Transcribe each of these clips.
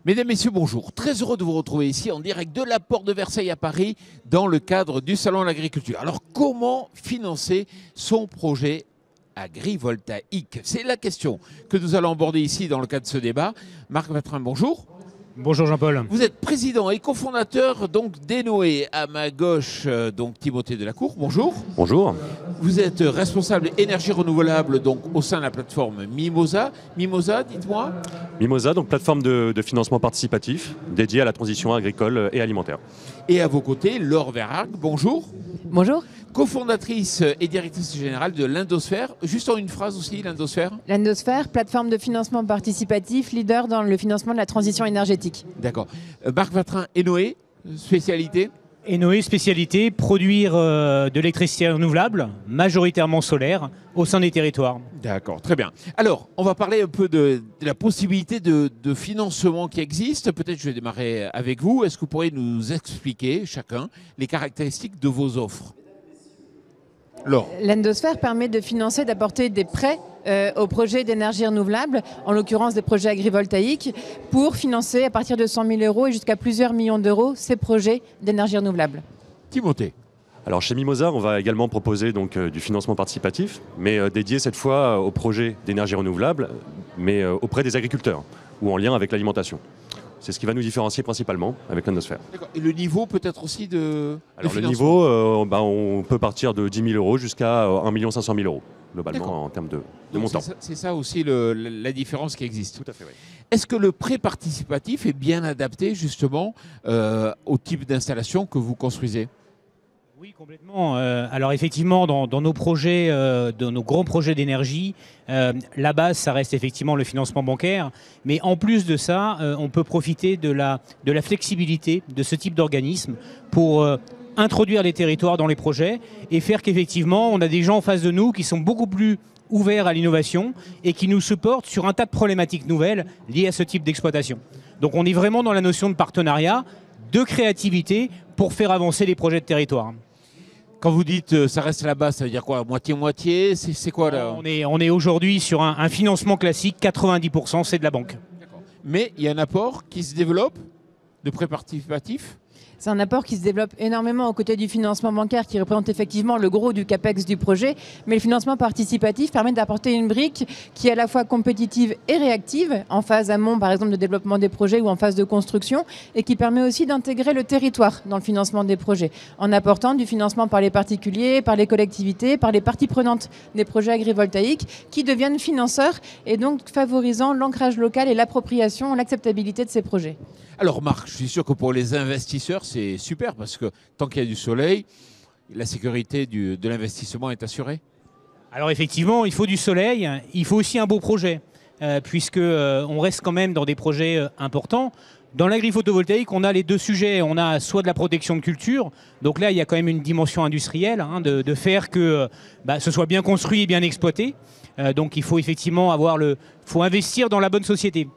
Mesdames, Messieurs, bonjour. Très heureux de vous retrouver ici en direct de la Porte de Versailles à Paris dans le cadre du Salon de l'Agriculture. Alors, comment financer son projet agrivoltaïque? C'est la question que nous allons aborder ici dans le cadre de ce débat. Marc Vatrin, bonjour. Bonjour Jean-Paul. Vous êtes président et cofondateur d'Enoé. À ma gauche, Timothée Delacour, bonjour. Bonjour. Vous êtes responsable énergie renouvelable au sein de la plateforme Mimosa. Mimosa, dites-moi. Mimosa, donc plateforme de financement participatif dédiée à la transition agricole et alimentaire. Et à vos côtés, Laure Verhaeghe, bonjour. Bonjour. Cofondatrice et directrice générale de l'Indosphère. Juste en une phrase aussi, l'Indosphère. L'Indosphère, plateforme de financement participatif, leader dans le financement de la transition énergétique. D'accord. Marc Vatrin, Enoé, spécialité. Enoé, spécialité, produire de l'électricité renouvelable, majoritairement solaire, au sein des territoires. D'accord, très bien. Alors, on va parler un peu de la possibilité de financement qui existe. Peut-être je vais démarrer avec vous. Est-ce que vous pourriez nous expliquer, chacun, les caractéristiques de vos offres? L'Indosphère permet de financer, d'apporter des prêts aux projets d'énergie renouvelable, en l'occurrence des projets agrivoltaïques, pour financer à partir de 100 000 € et jusqu'à plusieurs millions d'euros ces projets d'énergie renouvelable. Timothée. Alors chez Mimosa, on va également proposer du financement participatif, mais dédié cette fois aux projets d'énergie renouvelable, mais auprès des agriculteurs ou en lien avec l'alimentation. C'est ce qui va nous différencier principalement avec l'Indosphère. Et le niveau peut-être aussi de le niveau, on peut partir de 10 000 € jusqu'à 1 500 000 € globalement en termes de montant. C'est ça aussi la différence qui existe. Tout à fait, oui. Est-ce que le prêt participatif est bien adapté justement au type d'installation que vous construisez? Oui, complètement. Alors effectivement, dans nos projets, dans nos grands projets d'énergie, la base, ça reste effectivement le financement bancaire. Mais en plus de ça, on peut profiter de la flexibilité de ce type d'organisme pour introduire les territoires dans les projets et faire qu'effectivement, on a des gens en face de nous qui sont beaucoup plus ouverts à l'innovation et qui nous supportent sur un tas de problématiques nouvelles liées à ce type d'exploitation. Donc on est vraiment dans la notion de partenariat, de créativité pour faire avancer les projets de territoire. Quand vous dites ça reste la base, ça veut dire quoi? Moitié-moitié? C'est quoi là? On est aujourd'hui sur un financement classique, 90% c'est de la banque. Mais il y a un apport qui se développe de prêt participatif? C'est un apport qui se développe énormément aux côtés du financement bancaire qui représente effectivement le gros du CAPEX du projet. Mais le financement participatif permet d'apporter une brique qui est à la fois compétitive et réactive, en phase amont par exemple de développement des projets ou en phase de construction, et qui permet aussi d'intégrer le territoire dans le financement des projets, en apportant du financement par les particuliers, par les collectivités, par les parties prenantes des projets agrivoltaïques qui deviennent financeurs et donc favorisant l'ancrage local et l'appropriation, l'acceptabilité de ces projets. Alors Marc, je suis sûr que pour les investisseurs, c'est super parce que tant qu'il y a du soleil, la sécurité de l'investissement est assurée. Alors effectivement, il faut du soleil, il faut aussi un beau projet, puisque on reste quand même dans des projets importants. Dans l'agri-photovoltaïque, on a les deux sujets. On a soit de la protection de culture, donc là il y a quand même une dimension industrielle, de faire que ce soit bien construit et bien exploité. Donc il faut effectivement faut investir dans la bonne société.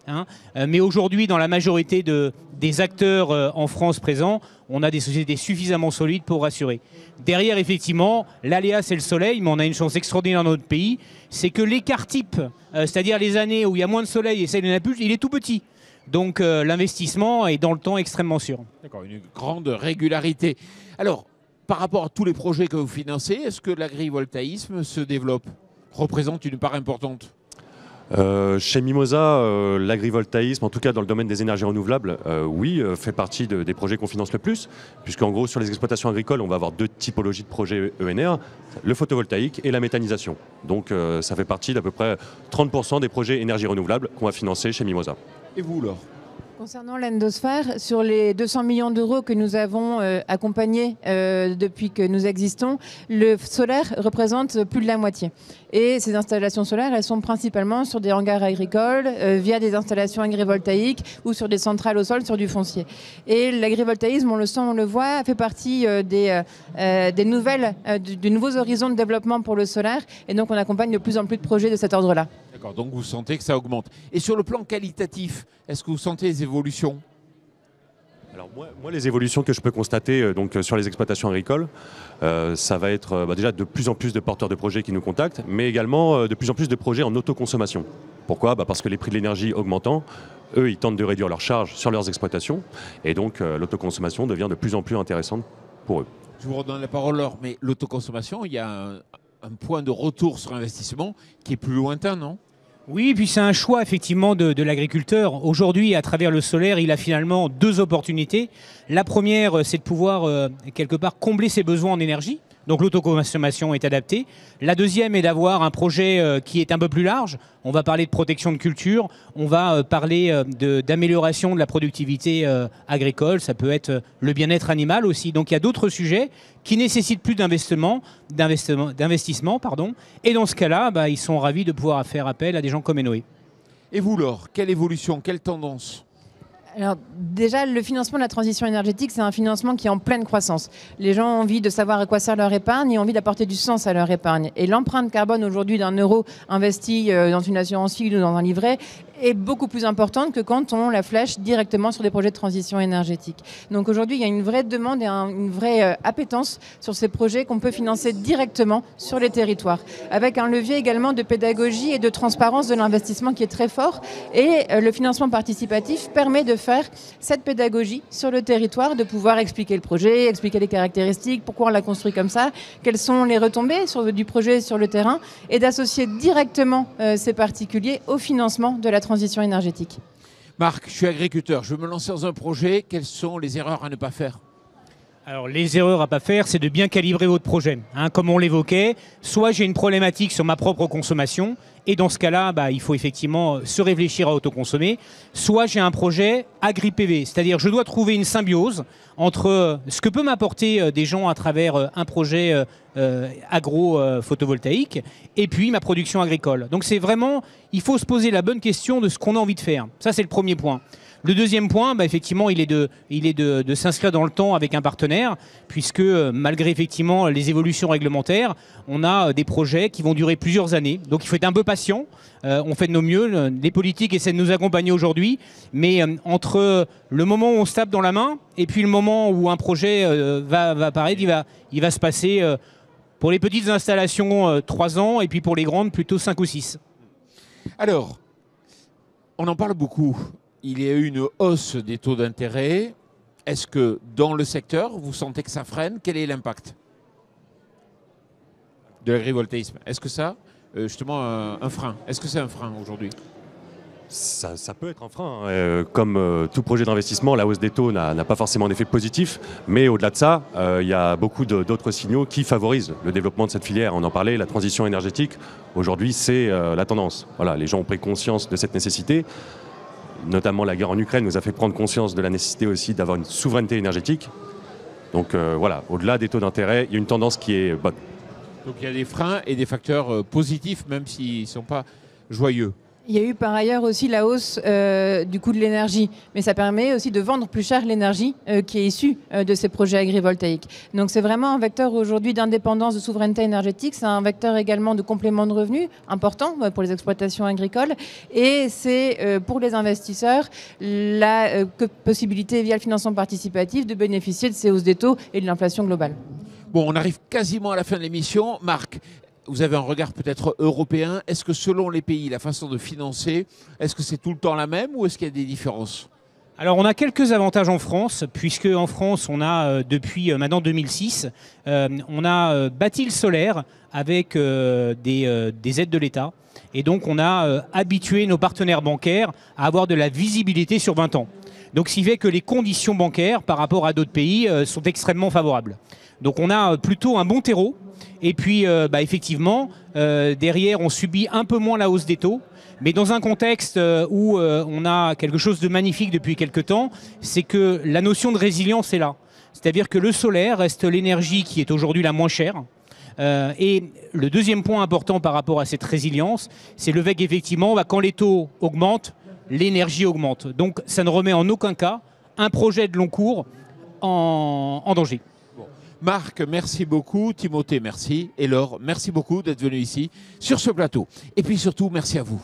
Mais aujourd'hui, dans la majorité des acteurs en France présents, on a des sociétés suffisamment solides pour rassurer. Derrière, effectivement, l'aléa c'est le soleil, mais on a une chance extraordinaire dans notre pays, c'est que l'écart type, c'est-à-dire les années où il y a moins de soleil et celles où il n'y en a plus, il est tout petit. Donc l'investissement est dans le temps extrêmement sûr. D'accord, une grande régularité. Alors, par rapport à tous les projets que vous financez, est-ce que l'agrivoltaïsme se développe, représente une part importante? Chez Mimosa, l'agrivoltaïsme, en tout cas dans le domaine des énergies renouvelables, oui, fait partie des projets qu'on finance le plus, puisqu'en gros sur les exploitations agricoles, on va avoir deux typologies de projets ENR, le photovoltaïque et la méthanisation. Donc ça fait partie d'à peu près 30% des projets énergies renouvelables qu'on va financer chez Mimosa. Et vous, Laure? Concernant l'Indosphère, sur les 200 millions d'euros que nous avons accompagnés depuis que nous existons, le solaire représente plus de la moitié. Et ces installations solaires, elles sont principalement sur des hangars agricoles, via des installations agrivoltaïques ou sur des centrales au sol, sur du foncier. Et l'agrivoltaïsme, on le sent, on le voit, fait partie des nouveaux horizons de développement pour le solaire. Et donc on accompagne de plus en plus de projets de cet ordre-là. D'accord, donc vous sentez que ça augmente. Et sur le plan qualitatif, est-ce que vous sentez les évolutions? Alors moi, les évolutions que je peux constater sur les exploitations agricoles, ça va être déjà de plus en plus de porteurs de projets qui nous contactent, mais également de plus en plus de projets en autoconsommation. Pourquoi ? Parce que les prix de l'énergie augmentant, eux, ils tentent de réduire leurs charges sur leurs exploitations. Et donc, l'autoconsommation devient de plus en plus intéressante pour eux. Je vous redonne la parole, Laure, mais l'autoconsommation, il y a un point de retour sur investissement qui est plus lointain, non? Oui, puis c'est un choix effectivement de l'agriculteur. Aujourd'hui, à travers le solaire, il a finalement deux opportunités. La première, c'est de pouvoir quelque part combler ses besoins en énergie. Donc l'autoconsommation est adaptée. La deuxième est d'avoir un projet qui est un peu plus large. On va parler de protection de culture, on va parler d'amélioration de la productivité agricole, ça peut être le bien-être animal aussi. Donc il y a d'autres sujets qui nécessitent plus d'investissement. Et dans ce cas-là, ils sont ravis de pouvoir faire appel à des gens comme Enoé. Et vous, Laure, quelle évolution, quelle tendance? Alors déjà, le financement de la transition énergétique, c'est un financement qui est en pleine croissance. Les gens ont envie de savoir à quoi sert leur épargne et ont envie d'apporter du sens à leur épargne. Et l'empreinte carbone aujourd'hui d'un euro investi dans une assurance vie ou dans un livret est beaucoup plus importante que quand on la flèche directement sur des projets de transition énergétique. Donc aujourd'hui, il y a une vraie demande et une vraie appétence sur ces projets qu'on peut financer directement sur les territoires, avec un levier également de pédagogie et de transparence de l'investissement qui est très fort. Et le financement participatif permet de faire cette pédagogie sur le territoire, de pouvoir expliquer le projet, expliquer les caractéristiques, pourquoi on l'a construit comme ça, quelles sont les retombées du projet sur le terrain, et d'associer directement ces particuliers au financement de la transition énergétique. Marc, je suis agriculteur, je veux me lancer dans un projet, quelles sont les erreurs à ne pas faire? Alors les erreurs à ne pas faire, c'est de bien calibrer votre projet. Comme on l'évoquait, soit j'ai une problématique sur ma propre consommation, et dans ce cas-là, il faut effectivement se réfléchir à autoconsommer, soit j'ai un projet agri-PV, c'est-à-dire je dois trouver une symbiose entre ce que peut m'apporter des gens à travers un projet agro-photovoltaïque et puis ma production agricole. Donc c'est vraiment, il faut se poser la bonne question de ce qu'on a envie de faire. Ça, c'est le premier point. Le deuxième point, effectivement, il est de s'inscrire dans le temps avec un partenaire, puisque malgré effectivement les évolutions réglementaires, on a des projets qui vont durer plusieurs années. Donc il faut être un peu patient. On fait de nos mieux. Les politiques essaient de nous accompagner aujourd'hui, mais entre le moment où on se tape dans la main et puis le moment où un projet va apparaître, il va se passer pour les petites installations 3 ans et puis pour les grandes plutôt 5 ou 6. Alors, on en parle beaucoup. Il y a eu une hausse des taux d'intérêt. Est-ce que dans le secteur, vous sentez que ça freine? Quel est l'impact de l'agrivoltaïsme? Est-ce que ça, justement, un frein? Est-ce que c'est un frein aujourd'hui? Ça peut être un frein. Comme tout projet d'investissement, la hausse des taux n'a pas forcément un effet positif. Mais au-delà de ça, il y a beaucoup d'autres signaux qui favorisent le développement de cette filière. On en parlait, la transition énergétique, aujourd'hui, c'est la tendance. Voilà, les gens ont pris conscience de cette nécessité. Notamment la guerre en Ukraine nous a fait prendre conscience de la nécessité aussi d'avoir une souveraineté énergétique. Donc voilà, au-delà des taux d'intérêt, il y a une tendance qui est bonne. Donc il y a des freins et des facteurs positifs, même s'ils ne sont pas joyeux. Il y a eu par ailleurs aussi la hausse du coût de l'énergie, mais ça permet aussi de vendre plus cher l'énergie qui est issue de ces projets agrivoltaïques. Donc c'est vraiment un vecteur aujourd'hui d'indépendance, de souveraineté énergétique, c'est un vecteur également de complément de revenus important pour les exploitations agricoles, et c'est pour les investisseurs la possibilité via le financement participatif de bénéficier de ces hausses des taux et de l'inflation globale. Bon, on arrive quasiment à la fin de l'émission. Marc, vous avez un regard peut-être européen. Est-ce que selon les pays, la façon de financer, est-ce que c'est tout le temps la même ou est-ce qu'il y a des différences? Alors on a quelques avantages en France, puisque en France on a depuis maintenant 2006, on a bâti le solaire avec des aides de l'État. Et donc on a habitué nos partenaires bancaires à avoir de la visibilité sur 20 ans. Donc ce qui fait que les conditions bancaires par rapport à d'autres pays sont extrêmement favorables. Donc on a plutôt un bon terreau. Et puis, effectivement, derrière, on subit un peu moins la hausse des taux. Mais dans un contexte où on a quelque chose de magnifique depuis quelques temps, c'est que la notion de résilience est là. C'est-à-dire que le solaire reste l'énergie qui est aujourd'hui la moins chère. Et le deuxième point important par rapport à cette résilience, c'est le fait qu'effectivement, quand les taux augmentent, l'énergie augmente. Donc, ça ne remet en aucun cas un projet de long cours en danger. Marc, merci beaucoup. Timothée, merci. Et Laure, merci beaucoup d'être venu ici sur ce plateau. Et puis surtout, merci à vous.